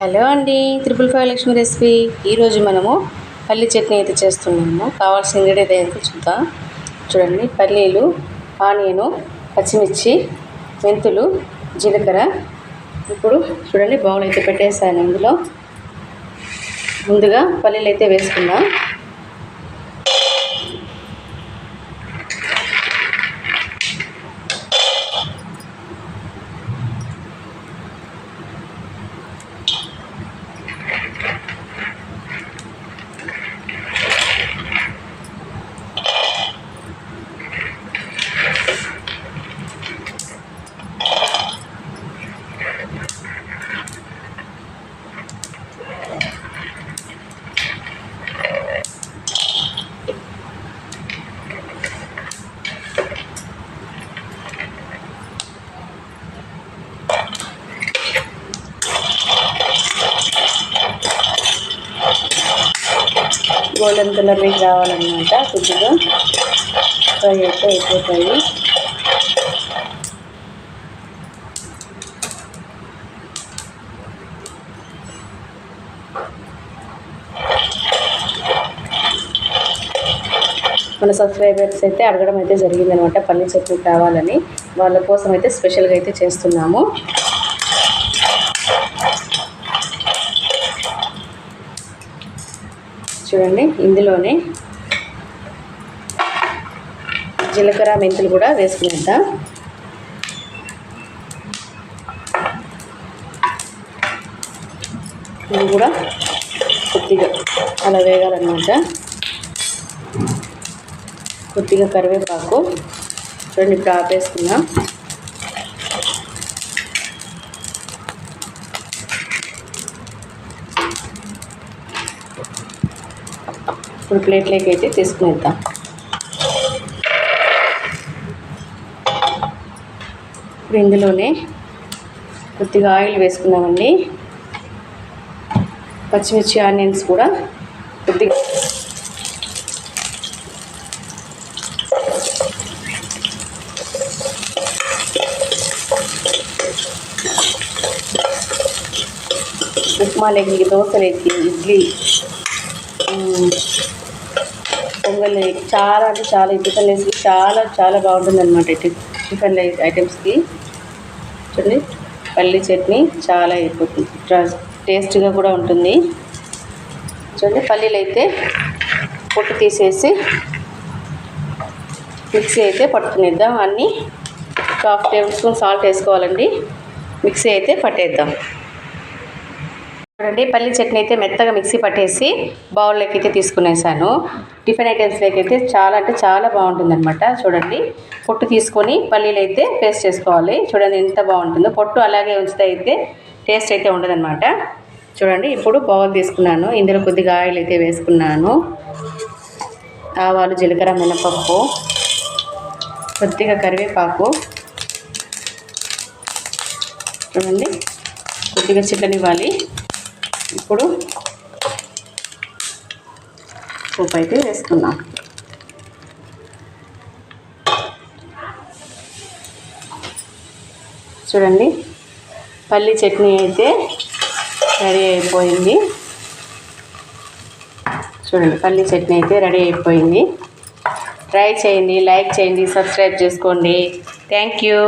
Hello అండి, 555 Lakshmi recipe. ఈరోజు మనము పల్లి చట్నీ అయితే చేస్తున్నాము. కావాల్సిన ఇంగ్రీడియంట్ అయితే చూద్దాం. చూడండి, పల్లీలు, ఆనియను, పచ్చిమిర్చి, మెంతులు, జీలకర్ర. ఇప్పుడు చూడండి, బౌల్ అయితే పెట్టేసాను. ఇందులో ముందుగా పల్లీలు అయితే వేసుకుందాం. గోల్డెన్ కలర్ మీకు రావాలన్నమాట. కొద్దిగా ఫ్రై అయితే అయిపోతాయి. మన సబ్స్క్రైబర్స్ అయితే అడగడం అయితే జరిగిందనమాట, పల్లి చట్నీ కావాలని. వాళ్ళ కోసం అయితే స్పెషల్గా అయితే చేస్తున్నాము. చూడండి, ఇందులోనే జీలకర్ర, మెంతులు కూడా వేసుకునేద్దాం. ఇది కూడా కొద్దిగా అలా వేగాలన్నమాట. కొద్దిగా కరివేపాకు. చూడండి, ఇప్పుడు ఆపేసుకుందాం. ఇప్పుడు ప్లేట్లోకి అయితే తీసుకునేద్దాం. ఇప్పుడు ఇందులోనే కొద్దిగా ఆయిల్ వేసుకున్నామండి. పచ్చిమిర్చి, ఆనియన్స్ కూడా కొద్దిగా ఉప్మాలకి, దోశలకి, ఇడ్లీ, పొంగల్, చాలా అంటే చాలా టిఫిన్ వేసి చాలా బాగుంటుంది అనమాట. టిఫిన్ ఐటమ్స్కి. చూడండి, పల్లి చట్నీ చాలా అయిపోతుంది, టేస్ట్గా కూడా ఉంటుంది. చూడండి, పల్లీలు అయితే పొట్టు తీసేసి మిక్సీ అయితే పట్టుకునేద్దాం. అన్నీ 1/2 టేబుల్ స్పూన్ సాల్ట్ వేసుకోవాలండి. మిక్సీ అయితే పట్టేద్దాం. చూడండి, పల్లి చట్నీ అయితే మెత్తగా మిక్సీ పట్టేసి బౌల్లోకి అయితే తీసుకునేసాను. టిఫిన్ ఐటమ్స్లోకి అయితే చాలా అంటే చాలా బాగుంటుందన్నమాట. చూడండి, పొట్టు తీసుకొని పల్లీలు అయితే పేస్ట్ చేసుకోవాలి. చూడండి ఎంత బాగుంటుందో. పొట్టు అలాగే ఉంచితే అయితే టేస్ట్ అయితే ఉండదన్నమాట. చూడండి, ఇప్పుడు బౌల్ తీసుకున్నాను. ఇందులో కొద్దిగా ఆయిల్ అయితే వేసుకున్నాను. ఆవాలు, జీలకర్ర, మినపప్పు, కొద్దిగా కరివేపాకు. చూడండి, కొద్దిగా చికెనివ్వాలి. ఇప్పుడు ఉప్పు అయితే వేసుకున్నాం. చూడండి, పల్లి చట్నీ అయితే రెడీ అయిపోయింది. చూడండి, పల్లి చట్నీ అయితే రెడీ అయిపోయింది. ట్రై చేయండి, లైక్ చేయండి, సబ్స్క్రైబ్ చేసుకోండి. Thank you.